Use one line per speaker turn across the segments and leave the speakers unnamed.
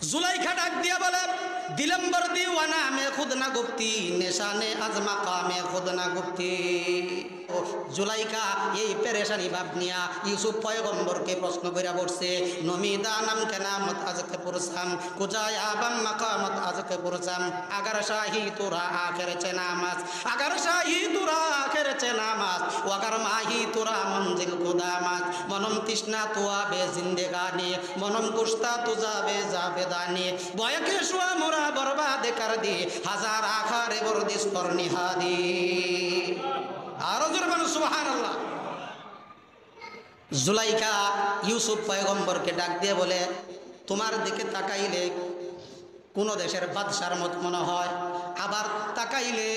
जुलाइखा डाक दिया बोले दिलंबर दीवाना में खुद ना गुप्ती निशाने अजमा का में खुद ना गुप्ती। जुलाइखा यही पेरेशानी भाव निया यूसुफ पयगम्बर के प्रश्न कइरा बसছে नमीदा नाम के नामत आजके पुरसाम कुजाया बम मकामत आजके पुरसाम अगर शाही तुरा आखिर चे नामाज अगर शाही तुरा आखिर चे नामाज अगर माही तुरा मंजिल खुदामाज मनम तृष्णा तुआ बे जिंदगानी मनम कुश्ता तुजा बे जाबेदानी बयके शुआ मोरा बर्बाद कर दी हजार आखारे बर्दिश पर निहादी। सुबहानाल्लाह। जुलाइखा यूसुफ पैगम्बर के डाक दिए बोले तुम्हार दिके ताकाइले कोनो देशेर बादशार मत मने हय आबार ताकाइले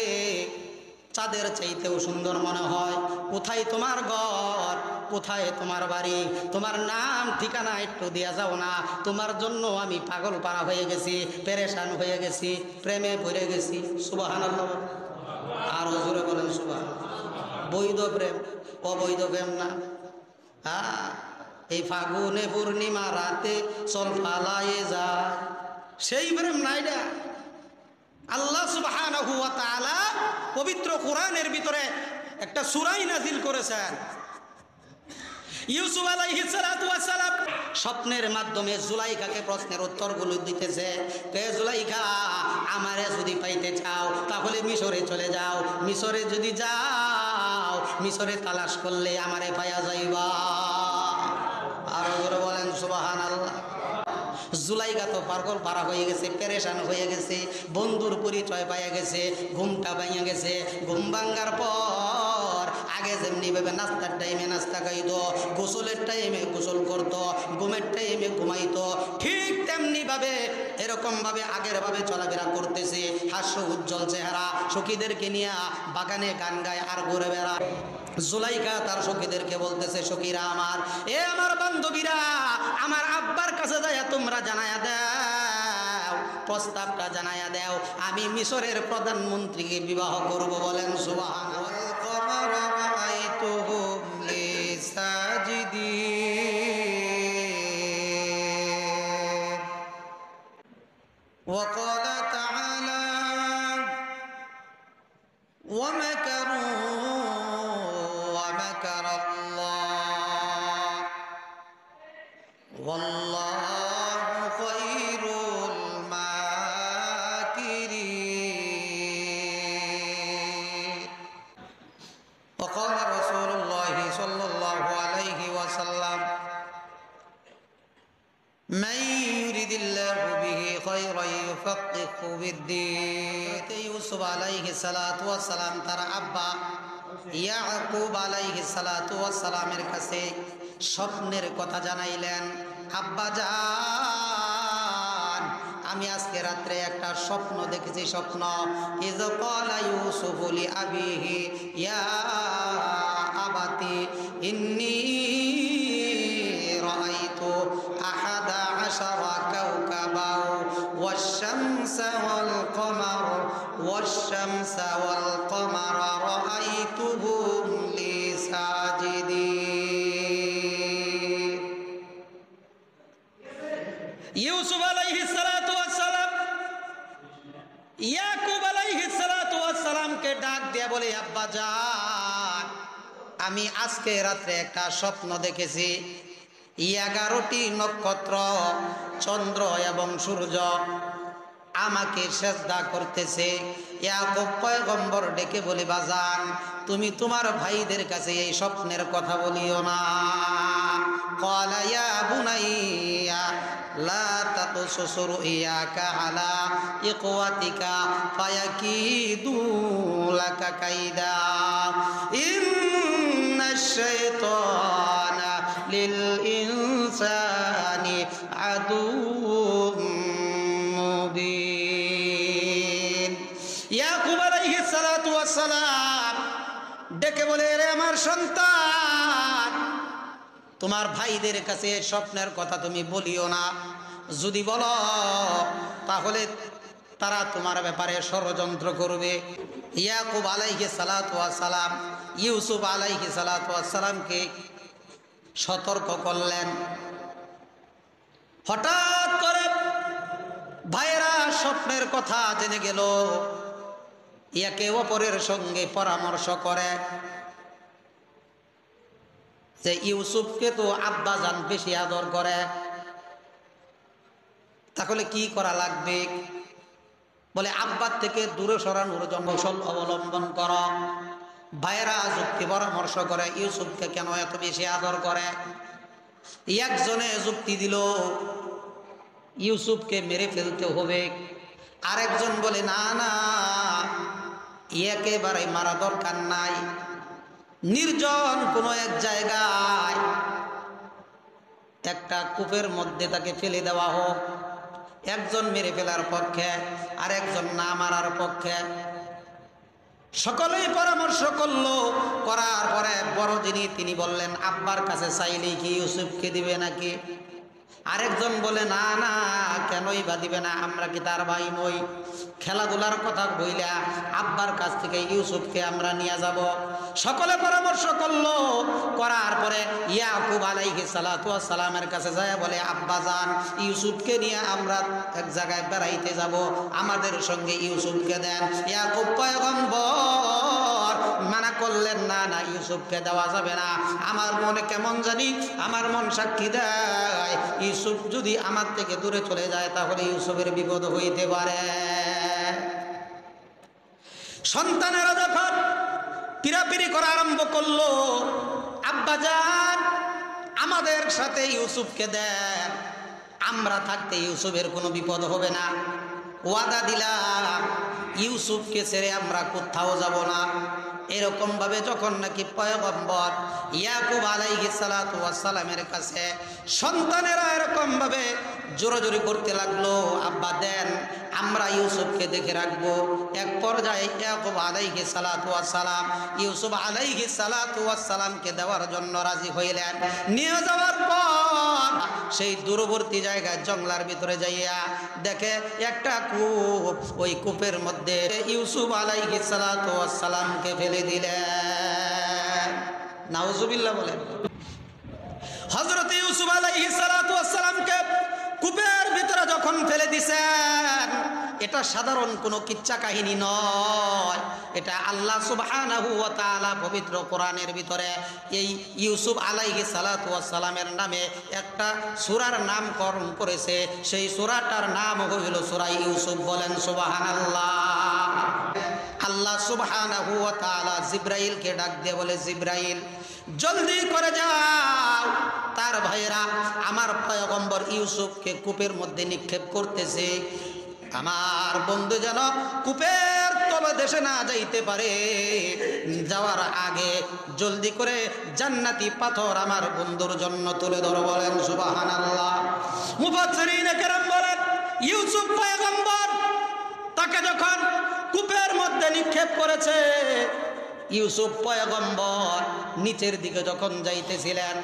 चाँदेर चाइतेও सुंदर मने हय। कोथाय तुम्हार घर कोथाय तुम्हार बाड़ी तुम्हार नाम ठिकाना एकटू दिया जाओ ना तुम्हार जन्य आमी पागल पारा हये गेছি पेरेशान हये गेছি प्रेमे पड़े गेছি। सुबहानाल्लाह। আর হুজুরে বলেন সুবহানাল্লাহ। বৈধ প্রেম অবৈধ প্রেম না। এই ফাগুনে পূর্ণিমা রাতে চল পালায়ে যায় সেই প্রেম নাই না। আল্লাহ সুবহানাহু ওয়া তাআলা পবিত্র কোরআনের ভিতরে একটা সূরাই নাজিল করেছেন। ইউসুফ আলাইহিস সালাতু ওয়াস সালাম স্বপ্নের মাধ্যমে জুলাইখাকে প্রশ্নের উত্তরগুলো দিতেছে। কে জুলাইখা আমারে যদি পাইতে চাও তাহলে মিশরে চলে যাও, মিশরে যদি যাও মিশরে তালাশ করলে আমারে পাওয়া যাইবা। আর ওরা বলেন সুবহানাল্লাহ। জুলাইখা তো পাগল পারা হয়ে গেছে পেরেশান হয়ে গেছে বন্ধুর পরিচয় পাইয়া গেছে ঘুমটা ভাঙিয়া গেছে। ঘুম ভাঙার পর আগে যেমনি ভাবে নাস্তার টাইমে নাস্তা খাইতো গোসলের টাইমে গোসল করতো ঘুমের টাইমে ঘুমাইতো ঠিক তেমনি ভাবে এরকম ভাবে আগের ভাবে চলাফেরা করতেছে। হাস্য উজ্জ্বল চেহারা সখীদেরকে নিয়ে বাগানে গান গায় আর ঘুরে বেড়ায়। জুলাইখা তার সখীদেরকে বলতেছে সখীরা আমার এ আমার বান্ধবীরা আমার আব্বার কাছে যাইয়া তোমরা জানায়া দাও প্রস্তাবটা জানায়া দাও আমি মিশরের প্রধানমন্ত্রীকে বিবাহ করব। বলেন সুবহানাল্লাহ। وقال تعالى ومكروا ومكر الله والله خير الماكرين وقال رسول الله صلى الله عليه وسلم من يريد الله به خيرا يفقهه بالدين। ইউসুফ আলাইহিস সালাতু ওয়াস সালাম তার আব্বা ইয়াকুব আলাইহিস সালাতু ওয়াস সালামের কাছে স্বপ্নের কথা জানাইলেন। আব্বা জান আমি আজকে রাতে একটা স্বপ্ন দেখেছি। স্বপ্ন ইয ক্বালা ইউসুফ লি আবিহি ইয়া আবাতি ইন্নী রাআইতু আহাদা আশারা কাওকাবা ওয়াশ-শামসা ওয়াল কমারা রাআইতুহুম লি সাজিদিন। ইউসুফ আলাইহিস সালাতু ওয়াস সালাম ইয়াকুব আলাইহিস সালাতু ওয়াস সালামকে ডাক দিয়ে বলে আব্বা জান আমি আজকে রাতে একটা স্বপ্ন দেখেছি 11টি নক্ষত্র চন্দ্র এবং সূর্য আমাকে সেজদা করতেছে। ইয়াকুব পয়গম্বর ডেকে বলে বাজান তুমি তোমার ভাইদের কাছে এই স্বপ্নের কথা বলিও না। ক্বালা ইয়া বুনাইয়া লা তাকসুস রুইয়াকা আলা ইখওয়াতিকা ফায়াকিদু লাকা কাইদা ইন্নাশ শাইতানা লিল ইনসানি আদুউম মুবিন। ইয়াকুব আলাইহিস সালাতু ওয়াস সালাম ডেকে বলে রে আমার সন্তান তোমার ভাইদের কাছে স্বপ্নের কথা তুমি বলিও না। যদি বলো তাহলে তারা তোমার ব্যাপারে ষড়যন্ত্র করবে। ইয়াকুব আলাইহিস সালাতু ওয়াস সালাম ইউসুফ আলাইহিস সালাতু ওয়াস সালামকে সতর্ক করলেন। হঠাৎ করে স্বপ্নের কথা জেনে গেল, একে অপরের সঙ্গে পরামর্শ করে যে ইউসুফকে তো আব্বাজান বেশি আদর করে, তাহলে কি করা লাগবে? বলে আব্বার থেকে দূরে সরানোর জন্য কৌশল অবলম্বন কর। ভাইয়েরা যুক্তি পরামর্শ করে ইউসুফকে কেন এত বেশি আদর করে। একজনে যুক্তি দিল ইউসুফকে মেরে ফেলতে হবে, আরেকজন বলে না না, একেবারে মারা দরকার নাই, নির্জন কোনো এক জায়গায় একটা কূপের মধ্যে তাকে ফেলে দেওয়া হোক। একজন মেরে ফেলার পক্ষে, আর একজন না মারার পক্ষে। সকলেই পরামর্শ করলো, করার পরে বড় যিনি তিনি বললেন আব্বার কাছে চাইলেই কি ইউসুফকে দিবে নাকি? আরেকজন বলে না না, কেনই বা দিবে না, আমরা কি তার ভাই নই? খেলাধুলার কথা বইলা আব্বার কাছ থেকে ইউসুফকে আমরা নিয়ে যাব। সকলে পরামর্শ করলো, করার পরে ইয়াকুব আলাইহিস সালাতু ওয়াস সালামের কাছে যায় বলে আব্বাজান ইউসুফকে নিয়ে আমরা এক জায়গায় বেড়াইতে যাব, আমাদের সঙ্গে ইউসুফকে দেন। ইয়াকুব পয়গম্বর মানা করলেন না না, ইউসুফকে দেওয়া যাবে না, আমার মনে কেমন জানি, আমার মন সাক্ষী দেয় ইউসুফ যদি আমার থেকে দূরে চলে যায় তাহলে ইউসুফের বিপদ হইতে পারে। সন্তানেরা যখন পিরাপিরি করা আরম্ভ করলো, আব্বাজান আমাদের সাথে ইউসুফকে দেন, আমরা থাকতে ইউসুফের কোনো বিপদ হবে না, ওয়াদা দিলাম ইউসুফকে ছেড়ে আমরা কোথাও যাব না। এরকম ভাবে যখন নাকি পয়গম্বর ইয়াকুব আলাইহিস সালাতু ওয়াস সালামের কাছে সন্তানেরা এরকম ভাবে জোরাজোরি করতে লাগলো, আব্বা দেন, আমরা ইউসুফকে দেখে রাখবো। এক পর্যায়ে ইয়াকুব আলাইহিস সালাতু ওয়াস সালাম ইউসুফ আলাইহিস সালাতু ওয়াস সালামকে দেওয়ার জন্য রাজি হইলেন। নিয়ে যাওয়ার পর সেই দূরবর্তী জায়গায় জঙ্গলার ভিতরে যাইয়া দেখে একটা কূপ, ওই কূপের মধ্যে ইউসুফ আলাইহিস সালাতু ওয়াস সালামকে ফেলে দিলেন। নাউজুবিল্লাহ বলেন। হযরত ইউসুফ আলাইহিস সালাতু ওয়াস সালামকে কূপের ভিতরে যখন ফেলে দিয়েছেন, এটা সাধারণ কোনো কিচ্ছা কাহিনী নয়, এটা আল্লাহ সুবহানাহু ওয়া তাআলা পবিত্র কোরআনের ভিতরে এই ইউসুফ আলাইহিস সালাতু ওয়াস সালামের নামে একটা সূরার নামকরণ করেছে। সেই সূরাটার নাম হইল সূরা ইউসুফ। বলেন সুবহানাল্লাহ। আল্লাহ সুবহানাহু ওয়া তাআলা জিবরাইলকে ডাক দিয়ে বলে, জিবরাইল জলদি করে যাও, তার ভাইয়েরা আমার পয়গম্বর ইউসুফকে কূপের মধ্যে নিক্ষেপ করতেছে, আমার বন্ধু যেন কূপের তলদেশে না যাইতে পারে, যাওয়ার আগে জলদি করে জান্নাতি পাথর আমার বন্ধুর জন্য তুলে ধরো। বলেন সুবহানাল্লাহ। মুফাসসিরিনে কেরাম বলেন ইউসুফ পয়গম্বর তাকে যখন কূপের মধ্যে নিক্ষেপ করেছে, ইউসুফ পয়গম্বর নিচের দিকে যখন যাইতেছিলেন,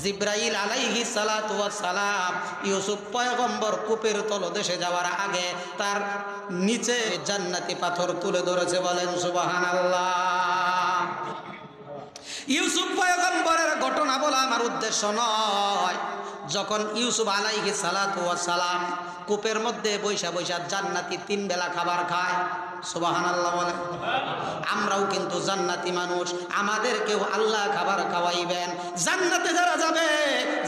জিবরাইল আলাইহিস সালাতু ওয়াস সালাম ইউসুফ পয়গম্বর কূপের তলদেশে যাওয়ার আগে তার নিচে জান্নাতি পাথর তুলে ধরেছে। বলেন সুবহানাল্লাহ। ইউসুফ পয়গম্বরের ঘটনা বলা আমার উদ্দেশ্য নয়। যখন ইউসুফ আলাইহিস সালাতু ওয়াস সালাম কূপের মধ্যে বৈশা বৈশা জান্নাতি 3 বেলা খাবার খায়, সুবহানাল্লাহ বলেন। আমরাও কিন্তু জান্নাতি মানুষ, আমাদেরকেও আল্লাহ খাবার খাওয়াইবেন। জান্নাতে যারা যাবে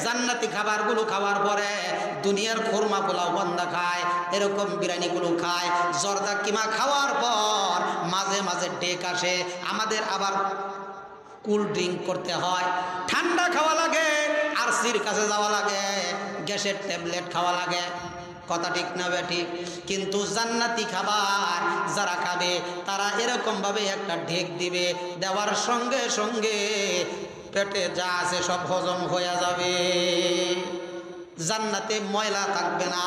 জান্নাতি খাবারগুলো খাওয়ার পরে দুনিয়ার খুরমা পোলাও বান্দা খায়, এরকম বিরিয়ানিগুলো খায়, জর্দা কিমা খাওয়ার পর মাঝে মাঝে ডেক আসে, আমাদের আবার কুল ড্রিঙ্ক করতে হয়, ঠান্ডা খাওয়া লাগে, আরসির কাছে যাওয়া লাগে, গ্যাসের ট্যাবলেট খাওয়া লাগে। কথা ঠিক না বেঠিক? কিন্তু জান্নাতি খাবার যারা খাবে তারা এরকম ভাবে একটা ঢেক দিবে, দেওয়ার সঙ্গে সঙ্গে পেটে যা আছে সব হজম হয়ে যাবে, জান্নাতে ময়লা থাকবে না।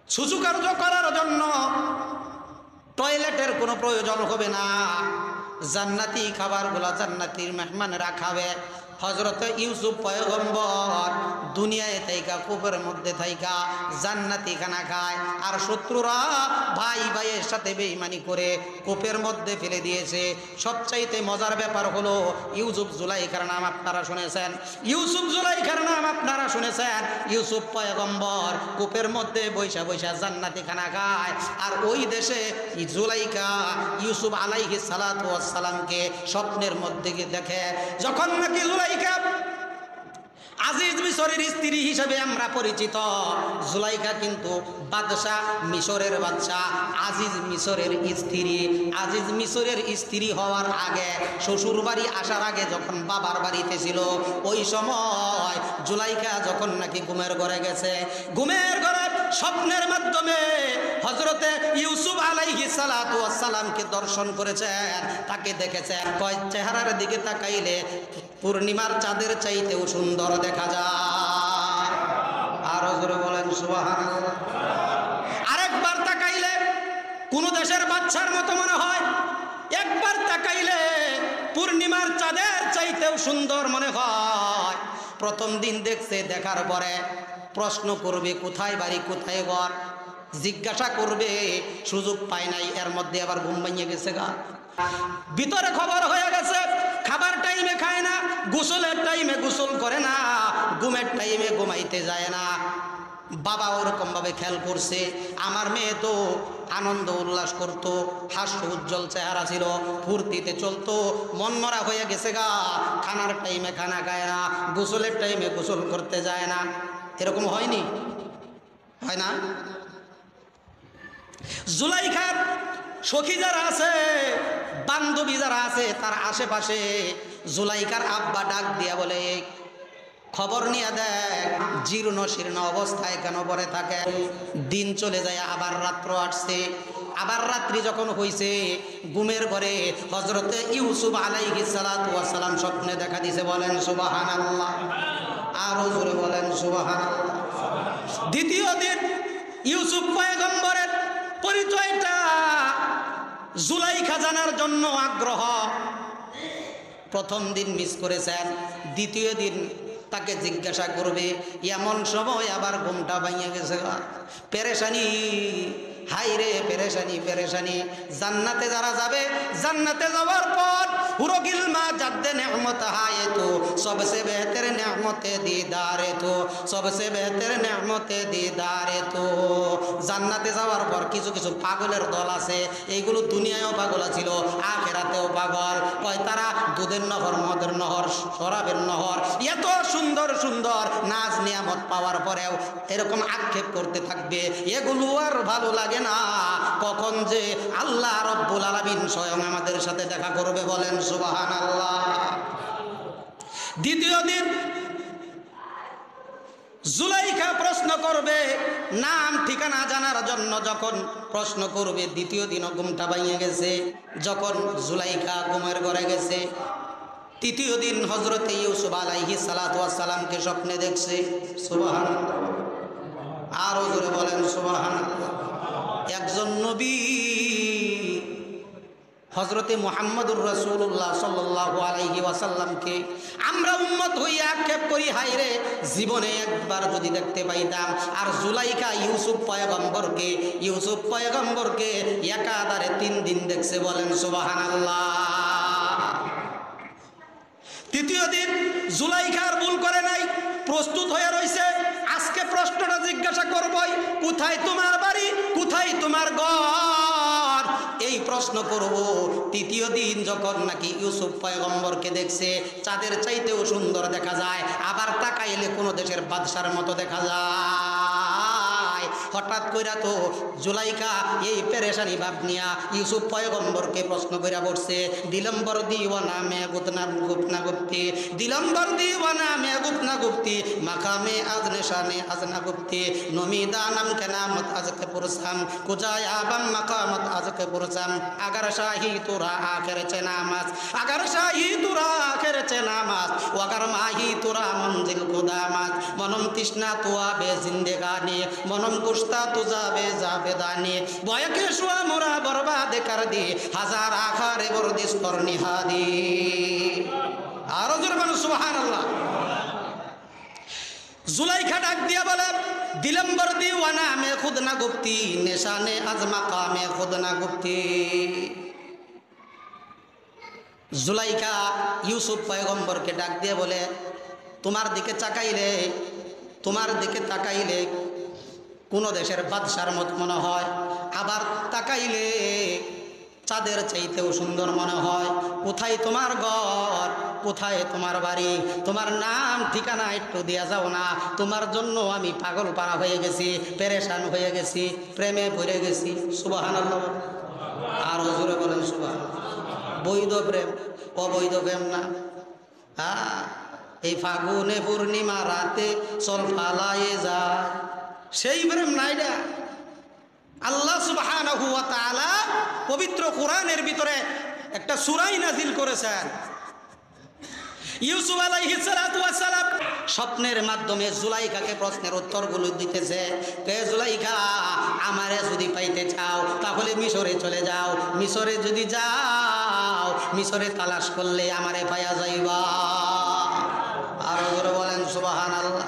সুসুকার্য করার জন্য টয়লেটের কোনো প্রয়োজন হবে না। জান্নাতি খাবারগুলো জান্নাতির মেহমানরা খাবে, হযরত ইউসুফ পয়গম্বর দুনিয়ায় থাইকা কূপের মধ্যে থাইকা জান্নাতি খানা খায়, আর শত্রুরা ভাই ভাইয়ের সাথে বেঈমানি করে কূপের মধ্যে ফেলে দিয়েছে। সবচাইতে মজার ব্যাপার হলো ইউসুফ জুলাইখার নাম আপনারা শুনেছেন, ইউসুফ জুলাইখার নাম আপনারা শুনেছেন। ইউসুফ পয়গম্বর কূপের মধ্যে বৈশা বৈশা জান্নাতি খানা খায়, আর ওই দেশে জুলাইখা ইউসুফ আলাইহিস সালাতু ওয়াস সালামকে স্বপ্নের মধ্যে দেখে। যখন নাকি জুলাইখা আজিজ মিশরের স্ত্রী হিসেবে আমরা পরিচিত, জুলাইখা কিন্তু বাদশাহ মিশরের বাদশাহ, আজিজ মিশরের স্ত্রী। আজিজ মিশরের স্ত্রী হওয়ার আগে, শ্বশুর বাড়ি আসার আগে যখন বাবার বাড়িতে ছিল, ওই সময় জুলাইখা যখন নাকি ঘুমের ঘরে গেছে, ঘুমের ঘরে স্বপ্নের মাধ্যমে হযরতে ইউসুফ আলাইহিস সালাতু ওয়াস সালামকে দর্শন করেছেন, তাকে দেখেছেন। কয় চেহারার দিকে তাকাইলে পূর্ণিমার চাঁদের চাইতেও সুন্দর দেখা যায়। আরো জোরে বলেন সুবহানাল্লাহ। আরেকবার তাকাইলে কোন দেশের বাচ্চার মতো মনে হয়, একবার তাকাইলে পূর্ণিমার চাঁদের চাইতেও সুন্দর মনে হয়। প্রথম দিন দেখছে, দেখার পরে প্রশ্ন করবে কোথায় বাড়ি কোথায় ঘর, জিজ্ঞাসা করবে, সুযোগ পায় নাই। এর মধ্যে আবার ঘুম ভেঙে গেছে গা, ভিতরে খবর হয়ে গেছে। খাবার টাইমে খায় না, গোসলের টাইমে গোসল করে না, ঘুমের টাইমে ঘুমাইতে যায় না। বাবা ওরকম ভাবে খেয়াল করছে, আমার মেয়ে তো আনন্দ উল্লাস করতো, হাস্য উজ্জ্বল চেহারা ছিল, ফুর্তিতে চলতো, মন মরা হয়ে গেছে গা। খানার টাইমে খানা খায় না, গোসলের টাইমে গোসল করতে যায় না। এরকম হয়নি? হয় না? জুলাইখার সখী যারা আছে, বান্ধবী যারা আছে, তার আশেপাশে জুলাইখার আব্বা ডাক দিয়া বলে, খবর নিয়ে দেখ জীর্ণ শীর্ণ অবস্থায় কেন পড়ে থাকে। দিন চলে যায়, আবার রাত্র আসছে। আবার রাত্রি যখন হইছে, ঘুমের ঘরে হযরতে ইউসুফ আলাইহিস সালাতু ওয়াস সালাম স্বপ্নে দেখা দিছে। বলেন সুবহানাল্লাহ। আরো জোরে বলেন সুবহানাল্লাহ। দ্বিতীয় দিন ইউসুফ পয়গম্বরের পরিচয়টা জুলাইখা জানার জন্য আগ্রহ। প্রথম দিন মিস করেছেন, দ্বিতীয় দিন তাকে জিজ্ঞাসা করবে। এমন সময় আবার ঘুমটা ভাঙিয়ে গেছে, পেরেশানি, হাই রে পেরেশানি পেরেশানি। জান্নাতে যারা যাবে, জান্নাতে যাওয়ার পর পুরো গিলমা জাদ্দে নেমত হায় তো সবসে বেহতর নেমতে দিদারে তো সবসে বেহতর নেমতে দিদারে তো। জান্নাতে যাওয়ার পর কিছু কিছু পাগলের দল আছে, এইগুলো দুনিয়ায়ও পাগল ছিল, আখেরাতেও পাগল। কয় তারা দুধের নহর, মদের নহর, শরাবের নহর, এত সুন্দর সুন্দর নাজ নিয়ামত পাওয়ার পরেও এরকম আক্ষেপ করতে থাকবে। এগুলো আর ভালো লাগে না, কখন যে আল্লাহ রব্বুল আলামিন স্বয়ং আমাদের সাথে দেখা করবে। বলেন সুবহানাল্লাহ। দ্বিতীয় দিন জুলাইখা প্রশ্ন করবে, নাম ঠিকানা জানার জন্য যখন প্রশ্ন করবে। দ্বিতীয় দিন ঘুমটা ভাঙিয়ে গেছে, যখন জুলাইখা ঘুমের ঘরে গেছে। তৃতীয় দিন হযরতে ইউসুফ আলাইহিস সালাতু ওয়াস সালামকে স্বপ্নে দেখছে। সুবহানাল্লাহ। আরো জোরে বলেন সুবহানাল্লাহ। একজন নবী হযরতে মুহাম্মদুর রাসূলুল্লাহ সাল্লাল্লাহু আলাইহি ওয়াসাল্লামকে আমরা উম্মত হইয়া আক্ষেপ করি, হায় রে জীবনে একবার যদি দেখতে পাইতাম। আর জুলাইখা ইউসুফ পয়গম্বরকে একাধারে 3 দিন দেখছে। বলেন সুবহানাল্লাহ। তৃতীয় দিন জুলাইখার ভুল করে নাই, প্রস্তুত হয়ে রইছে। আজকে প্রশ্নটা জিজ্ঞাসা করবই, কোথায় তোমার বাড়ি, কোথায় তোমার ঘর, এই প্রশ্ন করব। তৃতীয় দিন যখন নাকি ইউসুফ পয়গম্বরকে দেখছে, চাঁদের চাইতেও সুন্দর দেখা যায়, আবার তাকাইলে কোনো দেশের বাদশার মতো দেখা যায়। হঠাৎ কইরা তো জুলাইখা এই পেরেশানি ভাব নিয়া ইউসুফ পয়গম্বরকে প্রশ্ন কইরা বসছে, দিলম্বর দিওয়ানা মে গুপনা গুপ্তি, দিলম্বর দিওয়ানা মে গুপনা গুপ্তি, মাকামে আজনে শানে আজনা গুপ্তি, নমিদা নাম কে নামত আজকে পুরসাম, কুজায়া বাম মাকামত আজকে পুরসাম, আগার শাহি তোরা আখের চে নামাজ, আগার শাহি তোরা আখের চে নামাজ, ওয়াগার মাহি তোরা মঞ্জিল খুদামাজ, মনম তৃষ্ণা তোয়া বে জিন্দেগানি, মনম কুস্তা তু যাবে জাবেদানি, বয়কে শুয়া মোরা বরবাদ কর দি, হাজার আখারে বরদিস্তর নিহাদি। আরো জোরে বলেন সুবহানাল্লাহ। জুলাইখা ডাক দিয়া বলে, দিলম্বর দিওয়ানা মে খুদ না গুপ্তি, নিশানে আজ মাকামে খুদ না গুপ্তি। জুলাইখা ইউসুফ পয়গম্বরকে ডাক দিয়ে বলে, তোমার দিকে তাকাইলে কোন দেশের বাদশার মত মনে হয়, আবার তাকাইলে চাঁদের চাইতেও সুন্দর মনে হয়। কোথায় তোমার ঘর, কোথায় তোমার বাড়ি, তোমার নাম ঠিকানা একটু দিয়া যাও না। তোমার জন্য আমি পাগল পাড়া হয়ে গেছি, পেরেশান হয়ে গেছি, প্রেমে পড়ে গেছি। সুবহানাল্লাহ। আর জোরে বলেন সুবহানাল্লাহ। বৈধ প্রেম, অবৈধ প্রেম না। হ্যাঁ, এই ফাগুনে পূর্ণিমা রাতে চল পালায়ে যায়, সেই প্রেম নাই না। আল্লাহ সুবহানাহু ওয়া তাআলা পবিত্র কোরআনের ভিতরে একটা সূরা নাযিল করেছেন। ইউসুফ আলাইহিস সালাতু ওয়াস সালাম স্বপ্নের মাধ্যমে জুলাইখাকে প্রশ্নের উত্তরগুলো দিতেছে। কে জুলাইখা, আমারে যদি পাইতে চাও তাহলে মিশরে চলে যাও। মিশরে যদি যাও, মিশরে তালাশ করলে আমারে পাইয়া যাইবা। আর ওরা বলেন সুবহানাল্লাহ।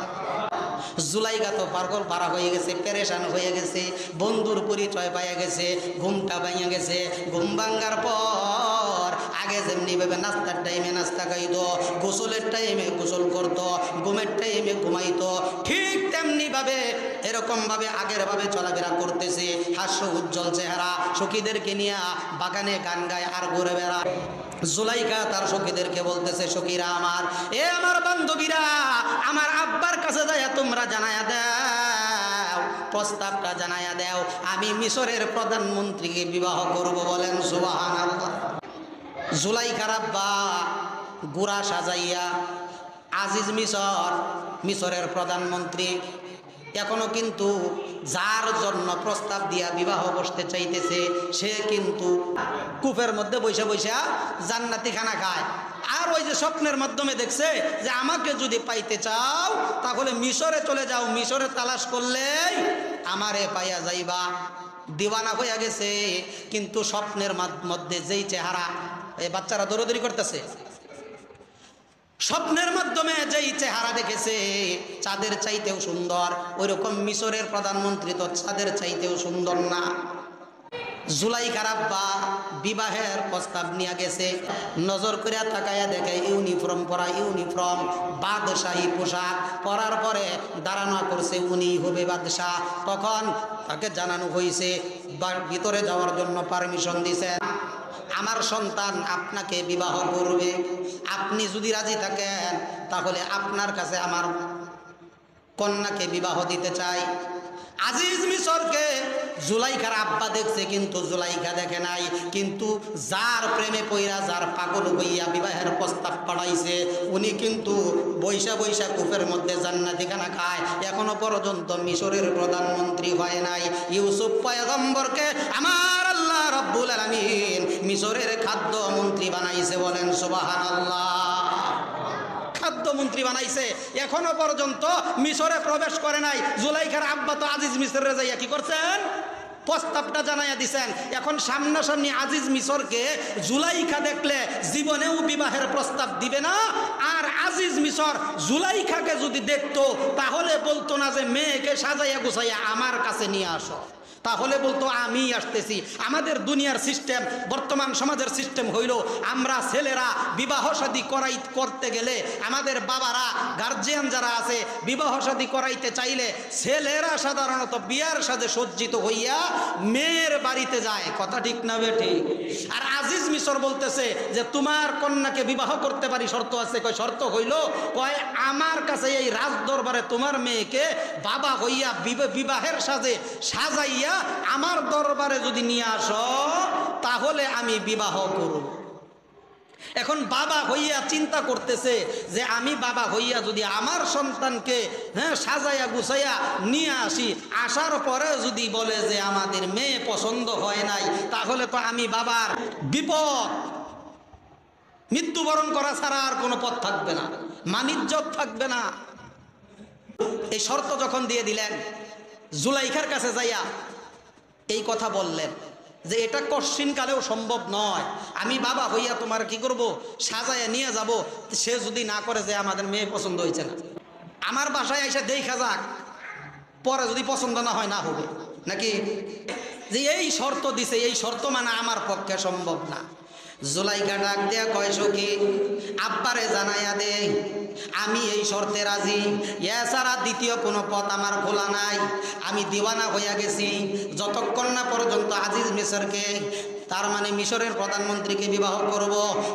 জুলাইখা তো পাগল পারা হয়ে গেছে, পেরেশান হয়ে গেছে, বন্ধুর পরিচয় পাইয়া গেছে, ঘুমটা ভাঙিয়া গেছে। ঘুম ভাঙ্গার পর আগে যেমনি ভাবে নাস্তার টাইমে নাস্তা খাইতো, গোসলের টাইমে গোসল করতো, ঘুমের টাইমে ঘুমাইতো, ঠিক তেমনি ভাবে এরকম ভাবে আগের ভাবে চলাফেরা করতেছে। হাস্য উজ্জ্বল চেহারা, সখীদেরকে নিয়ে বাগানে গান গায় আর ঘুরে বেড়া। জুলাইখা তার সখীদেরকে বলতেছে, সখীরা আমার, এ আমার বান্ধবীরা, আমার আব্বার কাছে যায় তোমরা জানায়া দাও, প্রস্তাবটা জানায়া দাও, আমি মিশরের প্রধানমন্ত্রীকে বিবাহ করব। বলেন সুবহানাল্লাহ। জুলাইখার আব্বা গুড়া সাজাইয়া আজিজ মিশরের প্রধানমন্ত্রী এখনো কিন্তু যার জন্য প্রস্তাব দিয়া বিবাহ বসতে চাইতেছে, সে কিন্তু কূপের মধ্যে বৈশা বৈশা জান্নাতি খানা খায়। আর ওই যে স্বপ্নের মাধ্যমে দেখছে যে আমাকে যদি পাইতে চাও তাহলে মিশরে চলে যাও, মিশরে তালাশ করলেই আমারে পাইয়া যাইবা। দিওয়ানা হইয়া গেছে, কিন্তু স্বপ্নের মধ্যে যেই চেহারা, এই বাচ্চারা দৌড়দৌড়ি করতেছে, স্বপ্নের মাধ্যমে যেই চেহারা দেখেছে চাঁদের চাইতেও সুন্দর, ওইরকম মিশরের প্রধানমন্ত্রী তো চাঁদের চাইতেও সুন্দর না। জুলাইখার আব্বা বিবাহের প্রস্তাব নিয়ে গেছে, নজর করে তাকায়া দেখে ইউনিফর্ম পরা, ইউনিফর্ম বাদশাহী পোশাক পরার পরে দাঁড়ানো করছে, উনি হবে বাদশাহ। তখন তাকে জানানো হয়েছে, ভিতরে যাওয়ার জন্য পারমিশন দিয়েছেন, আমার সন্তান আপনাকে বিবাহ করবে, আপনি যদি রাজি থাকেন তাহলে আপনার কাছে আমার কন্যাকে বিবাহ দিতে চাই। আজিজ মিশরকে জুলাইখার আব্বা দেখছে, কিন্তু জুলাইখা দেখে নাই। কিন্তু যার প্রেমে পইরা, যার পাগল হইয়া বিবাহের প্রস্তাব পাঠাইছে, উনি কিন্তু বৈশা বৈশা কূপের মধ্যে জান্নাতি খানা খায়, এখনো পর্যন্ত মিশরের প্রধানমন্ত্রী হয় নাই। ইউসুফ পয়গম্বরকে আমার আল্লাহ রব্বুল আলামিন মিশরের খাদ্য মন্ত্রী বানাইছে। বলেন সুবহানাল্লাহ। খাদ্যমন্ত্রী বানাইছে, এখনো পর্যন্ত মিশরে প্রবেশ করে নাই। জুলাইখার আব্বা তো আজিজ মিশরে যাইয়া কি করছেন, প্রস্তাবটা জানাইয়া দিছেন। এখন সামনাসামনি আজিজ মিশরকে জুলাইখা দেখলে জীবনেও বিবাহের প্রস্তাব দিবে না। আর আজিজ মিশর জুলাইখাকে যদি দেখতো তাহলে বলতো না যে মেয়েকে সাজাইয়া গুছাইয়া আমার কাছে নিয়ে আসো, তাহলে বলতো আমি আসতেছি। আমাদের দুনিয়ার সিস্টেম, বর্তমান সমাজের সিস্টেম হইল, আমরা ছেলেরা বিবাহ শাদী করতে গেলে আমাদের বাবারা, গার্জিয়ান যারা আছে, বিবাহ শাদী করাইতে চাইলে ছেলেরা সাধারণত বিয়ার সাথে সজ্জিত হইয়া মেয়ের বাড়িতে যায়। কথা ঠিক না বেঠিক? আর আজিজ মিশর বলতেছে যে তোমার কন্যাকে বিবাহ করতে পারি, শর্ত আছে। কয় শর্ত হইল, কয় আমার কাছে এই রাজ দরবারে তোমার মেয়েকে বাবা হইয়া বিবাহের সাজে সাজাইয়া আমার দরবারে যদি নিয়ে আসো তাহলে আমি বিবাহ করব। এখন বাবা হইয়া চিন্তা করতেছে যে আমি বাবা হইয়া যদি আমার সন্তানকে সাজাইয়া গুছাইয়া নিয়ে আসি, আসার পরে যদি বলে যে আমাদের মেয়ে পছন্দ হয় নাই, তাহলে তো আমি বাবার বিপদ, মৃত্যুবরণ করা ছাড়া আর কোনো পথ থাকবে না, মানিজ্জত থাকবে না। এই শর্ত যখন দিয়ে দিলেন, জুলাইখার কাছে যাইয়া এই কথা বললেন, যে এটা কশ্চিন কালেও সম্ভব নয়। আমি বাবা হইয়া তোমার কি করব, সাজায় নিয়ে যাব, সে যদি না করে যে আমাদের মেয়ে পছন্দ হয়েছে না, আমার বাসায় এসে দেখা যাক, পরে যদি পছন্দ না হয় না হবে নাকি। যে এই শর্ত দিছে, এই শর্ত মানে আমার পক্ষে সম্ভব না। জুলাইখা ডাক দেয়া কয় সখী আব্বারে জানাইয়া দে আমি এই শর্তে রাজি, এছাড়া দ্বিতীয় কোনো পথ আমার খোলা নাই। আমি দিওয়ানা হইয়া গেছি, যতক্ষণ না পর্যন্ত আজিজ মিশরকে, তার মানে মিশরের প্রধানমন্ত্রীকে বিবাহ করব,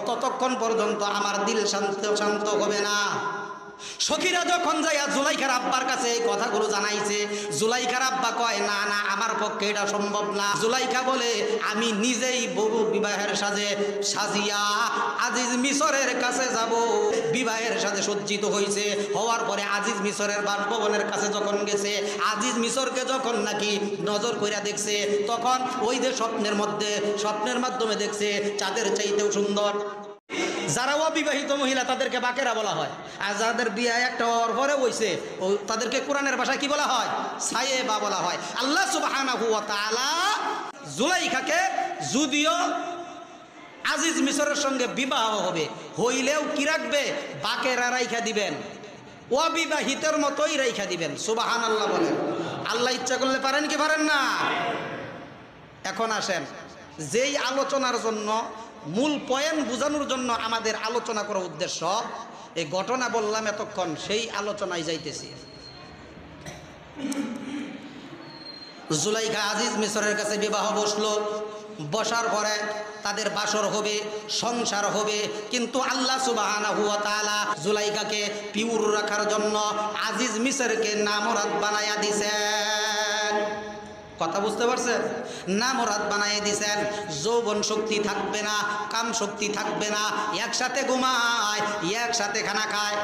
ততক্ষণ পর্যন্ত আমার দিল শান্ত হবে না। সখীরা যখন যাইয়া জুলাইখার আব্বার কাছে এই কথাগুলো জানাইছে, জুলাইখার আব্বা কয় না না আমার পক্ষে এটা সম্ভব না। জুলাইখা বলে আমি নিজেই বহু বিবাহের সাজিয়া আজিজ মিশরের কাছে যাব। বিবাহের সাথে সজ্জিত হয়েছে, হওয়ার পরে আজিজ মিশরের বাসভবনের কাছে যখন গেছে, আজিজ মিশরকে যখন নাকি নজর কইরা দেখছে, তখন ওই যে স্বপ্নের মাধ্যমে দেখছে চাঁদের চাইতেও সুন্দর। যারা অবিবাহিত মহিলা তাদেরকে বাকেরা বলা হয়, আর যাদের বিয়ে একটা হওয়ার পরে হইছে তাদেরকে কোরআনের ভাষায় কি বলা হয়, সায়েবা বলা হয়। আল্লাহ সুবহানাহু ওয়া তাআলা জুলাইখাকে যদিও আজিজ মিশরের সঙ্গে বিবাহ হবে, হইলেও কি রাখবে, বাকেরা রাইখা দিবেন, অবিবাহিতের মতোই রাইখা দিবেন। সুবহানাল্লাহ বলেন। আল্লাহ ইচ্ছা করলে পারেন কি পারেন না। এখন আসেন, যেই আলোচনার জন্য, মূল পয়েন্ট বোঝানোর জন্য আমাদের আলোচনা করার উদ্দেশ্য, এই ঘটনা বললাম এতক্ষণ, সেই আলোচনায় যাইতেছি। জুলাইখা আজিজ মিশরের কাছে বিবাহ বসলো, বসার পরে তাদের বাসর হবে, সংসার হবে, কিন্তু আল্লাহ সুবহানাহু ওয়া তাআলা জুলাইখাকে পিওর রাখার জন্য আজিজ মিশরকে নামরাদ বানায়া দিছেন। কথা বুঝতে পারছেন? নামরাদ বানাই দিছেন। যৌবন শক্তি থাকবে না, কাম শক্তি থাকবে না, একসাথে ঘুমায়, একসাথে খানা খায়,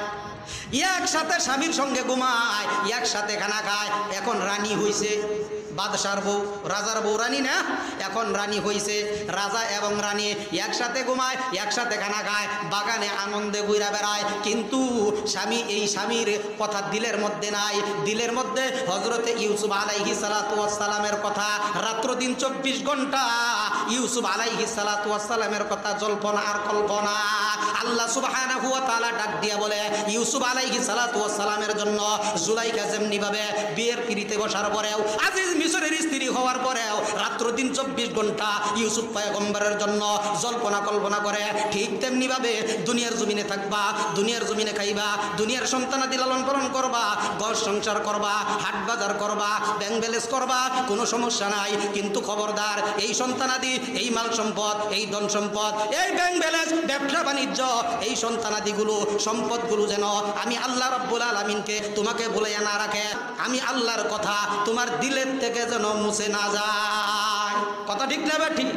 একসাথে স্বামীর সঙ্গে ঘুমায়, একসাথে খানা খায়। এখন রানী হইছে, বাদশার বউ, রাজার বউ রানী না, এখন রানী হইছে। রাজা এবং রানী একসাথে ঘুমায়, একসাথে খানা খায়, বাগানে আনন্দে ঘুরা বেড়ায়, কিন্তু স্বামী, এই স্বামীর কথা দিলের মধ্যে নাই। দিলের মধ্যে হযরতে ইউসুফ আলাইহিস সালাতু ওয়াস সালামের কথা, রাত্র দিন 24 ঘন্টা ইউসুফ আলাইহিস সালাতু ওয়াস সালামের কথা, জল্পনা আর কল্পনা। আল্লাহ সুবহানাহু ওয়া তাআলা ডাক দিয়া বলে, ইউসুফ আলাইহিস সালাতু ওয়াস সালামের জন্য জুলাইখা যেমনি ভাবে বিয়ের পিড়িতে বসার পরেও, আজিজ মিশরের স্ত্রী হওয়ার পরেও রাত্র দিন 24 ঘন্টা ইউসুফ পয়গম্বরের জন্য জল্পনা কল্পনা করে, ঠিক তেমনি ভাবে দুনিয়ার জমিনে থাকবা, দুনিয়ার জমিনে খাইবা, দুনিয়ার সন্তানাদি লালন পালন করবা, ঘর সংসার করবা, হাট বাজার করবা, ব্যাংক ব্যালেন্স করবা, কোনো সমস্যা নাই। কিন্তু খবরদার, এই সন্তানাদি, এই মাল সম্পদ, এই ধন সম্পদ, এই ব্যাংক ব্যালেন্স, ব্যবসা বাণিজ্য, এই সন্তানাদিগুলো, সম্পদগুলো যেন আমি আল্লাহ রাব্বুল আলামিনকে তোমাকে বলে না রাখে, আমি আল্লাহর কথা তোমার দিলের থেকে যেন মুছে না যায়। কথা ঠিক না? ঠিক।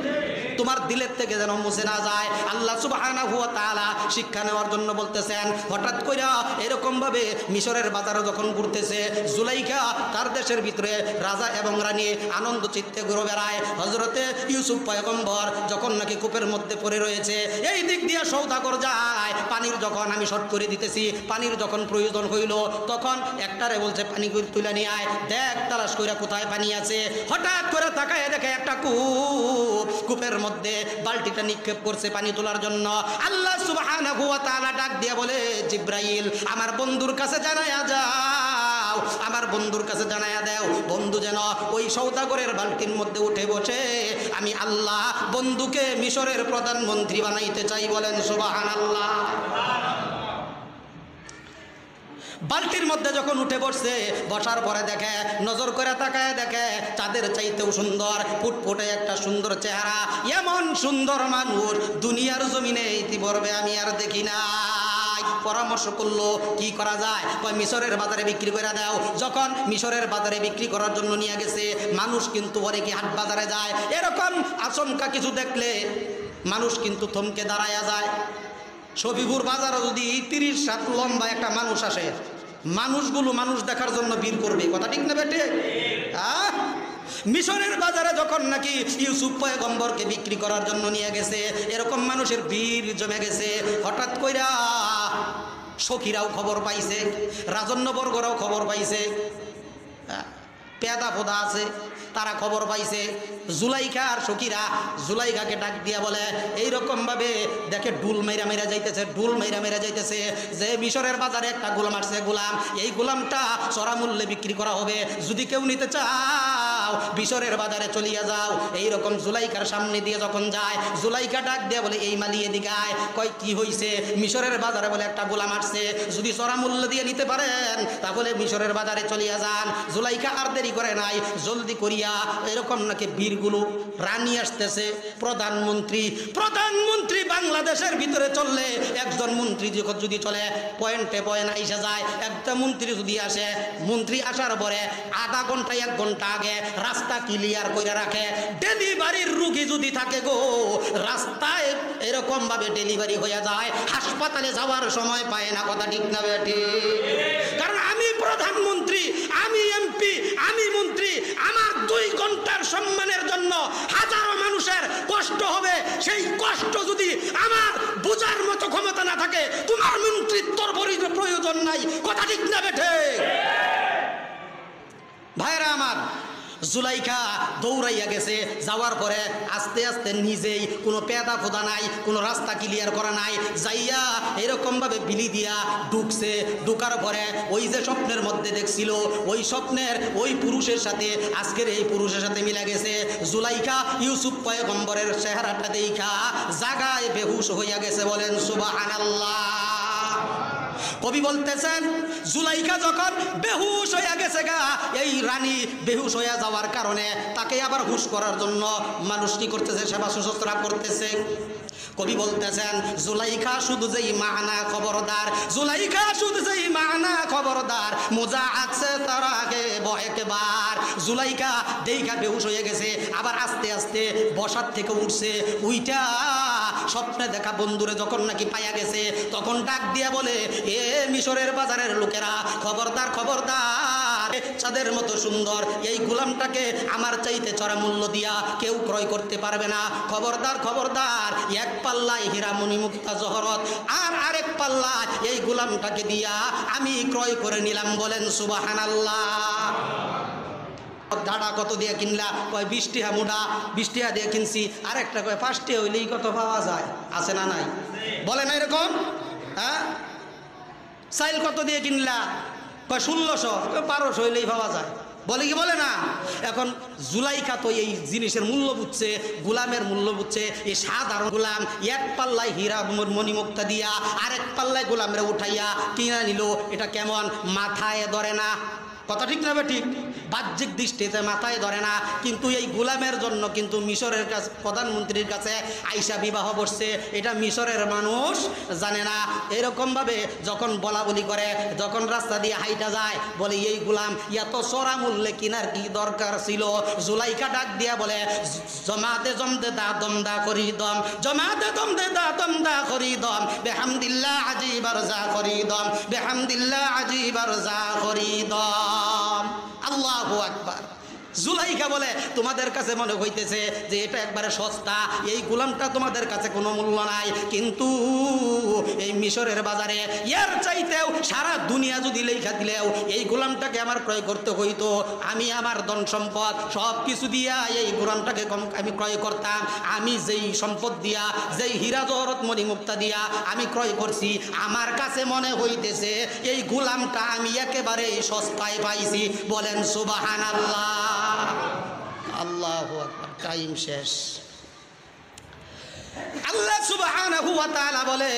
তোমার দিলের থেকে যেন মুছে না যায়। আল্লাহ সুবহানাহু ওয়া তাআলা শিক্ষা নেওয়ার জন্য বলতেছেন। হঠাৎ কইরা এরকম ভাবে মিশরের বাজারে যখন ঘুরতেছে, জুলাইখা তার দেশের ভিতরে রাজা এবং রানী আনন্দ চিত্তে ঘুরে বেড়ায়। হযরতে ইউসুফ পয়গম্বর যখন নাকি কূপের মধ্যে পড়ে রয়েছে, এই দিক দিয়ে সওদাগর যায়, পানির যখন আমি শর্ট করে দিতেছি, পানির যখন প্রয়োজন হইল, তখন একটারে বলছে পানি তুলে নিয়ে আয়, দেখ তালাশ কইরা কোথায় পানি আছে। হঠাৎ করে তাকায় দেখে একটা কূপ, কূপের মধ্যে বালতিটা নিক্ষেপ করছে পানি তোলার জন্য। আল্লাহ সুবহানাহু ওয়া তাআলা ডাক দিয়ে বলে, জিব্রাইল আমার বন্ধুর কাছে জানায়া যাও, আমার বন্ধুর কাছে জানায়া দাও, বন্ধু যেন ওই সওদাগরের বালতির মধ্যে উঠে বসে, আমি আল্লাহ বন্ধুকে মিশরের প্রধানমন্ত্রী বানাইতে চাই। বলেন সুবহানাল্লাহ। বালতির মধ্যে যখন উঠে বসছে, বসার পরে দেখে, নজর করে তাকায় দেখে, চাঁদের চাইতেও সুন্দর, ফুটফুটে একটা সুন্দর চেহারা, এমন সুন্দর মানুষ দুনিয়ার জমিনে ইতিপূর্বে আমি আর দেখি না। পরামর্শ করলো কি করা যায়, মিশরের বাজারে বিক্রি করে দাও। যখন মিশরের বাজারে বিক্রি করার জন্য নিয়ে গেছে, মানুষ কিন্তু অনেকে হাট বাজারে যায়, এরকম আচমকা কিছু দেখলে মানুষ কিন্তু থমকে দাঁড়ায়া যায়। শফিপুর বাজারে যদি 30 হাত লম্বা একটা মানুষ আসে, মানুষগুলো মানুষ দেখার জন্য ভিড় করবে। কথা ঠিক না বেটে? মিশরের বাজারে যখন নাকি ইউসুফ পয়গম্বরকে বিক্রি করার জন্য নিয়ে গেছে, এরকম মানুষের ভিড় জমে গেছে। হঠাৎ কইরা সখীরাও খবর পাইছে, রাজন্যবর্গরাও খবর পাইছে। পেদা ফোদা আছে, তারা খবর পাইছে জুলাইখা আর সখীরা জুলাইখাকে ডাক দিয়া বলে এইরকম ভাবে দেখে ডুল মেরা মেরা যাইতেছে, ডুল মেরা মেরা যাইতেছে যে মিশরের বাজারে একটা গোলাম আসছে, গোলাম, এই গোলামটা চড়া মূল্যে বিক্রি করা হবে, যদি কেউ নিতে চাও মিশরের বাজারে চলিয়া যাও। এইরকম জুলাইখার সামনে দিয়ে যখন যায়, জুলাইখা ডাক দিয়া বলে এই মালি এদিকে আয়। কয় কি হইছে? মিশরের বাজারে বলে একটা গোলাম আসছে, যদি চড়া মূল্য দিয়ে নিতে পারেন তাহলে মিশরের বাজারে চলিয়া যান। জুলাইখা আর দেরি করে নাই, জলদি করিয়া এরকম নাকি বীরগুলো রানী আসতেছে, প্রধানমন্ত্রী বাংলাদেশের ভিতরে চললে একজন মন্ত্রী যদি চলে পয়েন্টে পয়েন্ট আইসা যায়, একটা মন্ত্রী যদি আসে, মন্ত্রী আসার পরে আধা ঘন্টা 1 ঘন্টা আগে রাস্তা ক্লিয়ার করে রাখে। ডেলিভারির রুগী যদি থাকে গো, রাস্তায় এরকম ভাবে ডেলিভারি হয়ে যায়, হাসপাতালে যাওয়ার সময় পায় না। কথা ঠিক না বেটি? কারণ আমি প্রধানমন্ত্রী, আমি এমপি, আমি মন্ত্রী, আমার 2 ঘন্টার সম্মানের জন্য হাজারো মানুষের কষ্ট হবে। সেই কষ্ট যদি আমার বোঝার মতো ক্ষমতা না থাকে, তোমার মন্ত্রিত্বর প্রয়োজন নাই। কথা ঠিক না বেঠে? ভাইরা আমার, জুলাইখা দৌড়াইয়া গেছে, যাওয়ার পরে আস্তে আস্তে নিজেই, কোনো পেদা ফোদা নাই, কোনো রাস্তা ক্লিয়ার করা নাই, যাইয়া এরকম ভাবে বিলি দিয়া ঢুকছে। ঢুকার পরে ওই যে স্বপ্নের মধ্যে দেখছিল, ওই স্বপ্নের ওই পুরুষের সাথে আজকের এই পুরুষের সাথে মিলে গেছে। জুলাইখা ইউসুফ পয়গম্বরের চেহারাটা দেখা জাগায় বেহুশ হইয়া গেছে। বলেন সুবহানাল্লাহ। কবি বলতেছেন জুলাইখা যখন বেহুশ হইয়া গেছে গা, এই রানী বেহুশ হইয়া যাওয়ার কারণে তাকে আবার হুশ করার জন্য মানুষ কি করতেছে? সেবা শুশ্রূষা করতেছে। কবি বলতেছেন জুলাইখা শুধু যেই মানা খবরদার, জুলাইখা শুধু যেই মানা খবরদার, মোজা আছে তার আগে বহেকবার। জুলাইখা দেখা বেহুশ হয়ে গেছে, আবার আস্তে আস্তে বসার থেকে উঠছে। উইটা স্বপ্নে দেখা বন্ধুরে যখন নাকি পাইয়া গেছে, তখন ডাক দিয়া বলে এ মিশরের বাজারের লোকেরা, খবরদার খবরদার, চাঁদের মতো সুন্দর এই গোলামটাকে আমার চাইতে চড়া মূল্য দিয়া কেউ ক্রয় করতে পারবে না। খবরদার খবরদার, 1 পাল্লায় হীরা মণিমুক্তা জহরত আর আরেক পাল্লা এই গোলামটাকে দিয়া আমি ক্রয় করে নিলাম। বলেন সুবহানাল্লাহ। ধাড়া কত দিয়ে কিনলা? কয় 20 টাকা মুঠা, 20 টাকা দিয়ে কিনছি। আরেকটা কয় 5 টাকা হইলেই কত পাওয়া যায়? আছে না নাই? বলে না এরকম? হ্যাঁ, চাইল কত দিয়ে কিনলা? কয় 1600, 1200 হইলেই পাওয়া যায়। বলে কি বলে না? এখন জুলাইখা তো এই জিনিসের মূল্য বুঝছে, গোলামের মূল্য বুঝছে। এই সাধারণ গোলাম 1 পাল্লায় হীরা মণিমুক্তা দিয়া আরেক পাল্লায় গোলামরে উঠাইয়া কিনা নিল, এটা কেমন? মাথায় ধরে না। কথা ঠিক না? ঠিক। বাহ্যিক দৃষ্টিতে মাথায় ধরে না, কিন্তু এই গোলামের জন্য কিন্তু মিশরের কাছে, প্রধানমন্ত্রীর কাছে আইসা বিবাহ বসছে, এটা মিশরের মানুষ জানে না। এরকমভাবে যখন বলা বলি করে, যখন রাস্তা দিয়ে হাইটা যায়, বলে এই গোলাম এত চড়া মূল্যে কিনার কি দরকার ছিল? জুলাইখা ডাক দিয়া বলে জমাতে জমদে দা দমদা করি দম, জমাতে দমদে দা দমদা করি দম, বেহামদিল্লাহ আজিবার যা করি দম, বেহামদিল্লাহ আজিবার যা করি দম। আল্লাহু আকবার। জুলাইখা বলে তোমাদের কাছে মনে হইতেছে যে এটা একবারে সস্তা, এই গোলামটা তোমাদের কাছে কোনো মূল্য নাই, কিন্তু এই মিশরের বাজারে এর চাইতেও সারা দুনিয়া যদি লেখা দিলেও এই গোলামটাকে আমার ক্রয় করতে হইতো। আমি আমার ধন সম্পদ সব কিছু দিয়া এই গোলামটাকে আমি ক্রয় করতাম। আমি যেই সম্পদ দিয়া, যেই হীরা জহরত মণিমুক্তা দিয়া আমি ক্রয় করছি, আমার কাছে মনে হইতেছে এই গোলামটা আমি একেবারে সস্তায় পাইছি। বলেন সুবহানাল্লাহ। আল্লাহু আকবার। টাইম শেষ। আল্লাহ সুবহানাহু ওয়া তাআলা বলে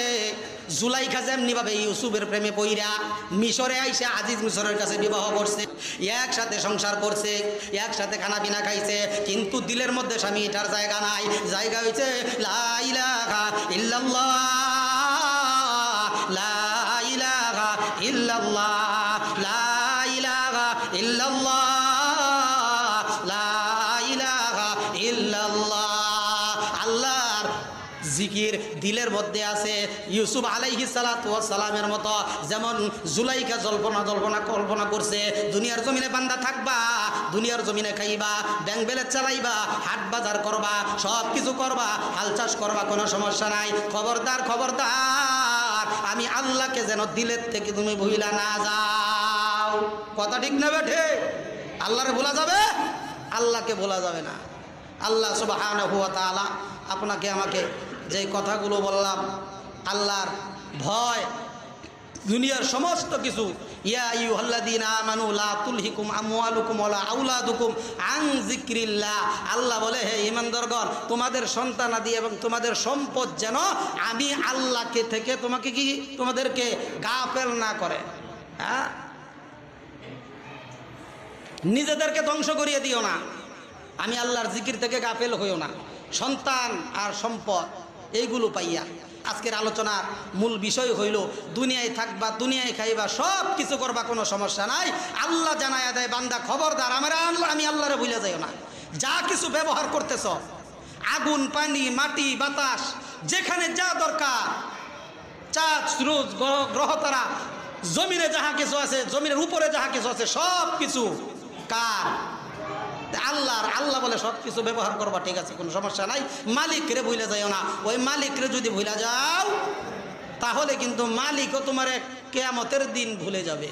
জুলাইখা যেমনি ভাবে ইউসুফের প্রেমে পইরা মিশরে আইসা আজিজ মিশরের কাছে বিবাহ করছে, একসাথে সংসার করছে, একসাথে খানা পিনা খাইছে, কিন্তু দিলের মধ্যে স্বামী এটার জায়গা নাই। জায়গা হইছে লা ইলাহা ইল্লাল্লাহ, লা ইলাহা ইল্লাল্লাহ, লা ইলাহা ইল্লাল্লাহ, আল্লাহর জিকির দিলের মধ্যে আছে। ইউসুফ আলাইহিস সালাতু ওয়াস সালামের মতো যেমন জুলাইখা কল্পনা করছে, দুনিয়ার জমিনে বান্দা থাকবা, দুনিয়ার জমিনে খাইবা, ব্যাংক ব্যালেন্স চালাইবা, হাট বাজার করবা, সব কিছু করবা, হাল চাষ করবা, কোনো সমস্যা নাই। খবরদার খবরদার, আমি আল্লাহকে যেন দিলের থেকে তুমি ভুইলা না যাও। কথা ঠিক না বেঠে? আল্লাহরে ভোলা যাবে? আল্লাহকে ভোলা যাবে না। আল্লাহ সুবহানাহু ওয়া তাআলা আপনাকে আমাকে যে কথাগুলো বললাম, আল্লাহর ভয়, দুনিয়ার সমস্ত কিছু, ইয়া আইয়ুহাল্লাযীনা আমানু লা তুলহিকুম আমওয়ালুকুম ওয়ালা আওলাদুকুম আন যিকরিল্লাহ। আল্লাহ বলে, হে ঈমানদারগণ, তোমাদের সন্তানাদি এবং তোমাদের সম্পদ যেন আমি আল্লাহকে থেকে তোমাদেরকে গাফেল না করে। হ্যাঁ, নিজেদেরকে ধ্বংস করিয়ে দিও না, আমি আল্লাহর জিকির থেকে গাফেল হইও না। সন্তান আর সম্পদ এইগুলো পাইয়া আজকের আলোচনার মূল বিষয় হইল, দুনিয়ায় থাকবা, দুনিয়ায় খাইবা, সব কিছু করবা, কোনো সমস্যা নাই। আল্লাহ জানায়া দেয়, বান্দা খবরদার আমি আল্লাহরে ভুলে যাইও না। যা কিছু ব্যবহার করতেছ, আগুন, পানি, মাটি, বাতাস, যেখানে যা দরকার, চাঁদ, সূরজ, গ্রহ তারা, জমিনে যাহা কিছু আছে, জমিনের উপরে যাহা কিছু আছে, সব কিছু কার? আল্লাহর। আল্লাহ বলে সব কিছু ব্যবহার করবা, ঠিক আছে, কোনো সমস্যা নাই। মালিকরে ভুলে যাইও না। ওই মালিকরে যদি ভুলে যাও, তাহলে কিন্তু মালিকও তোমার কিয়ামতের দিন ভুলে যাবে।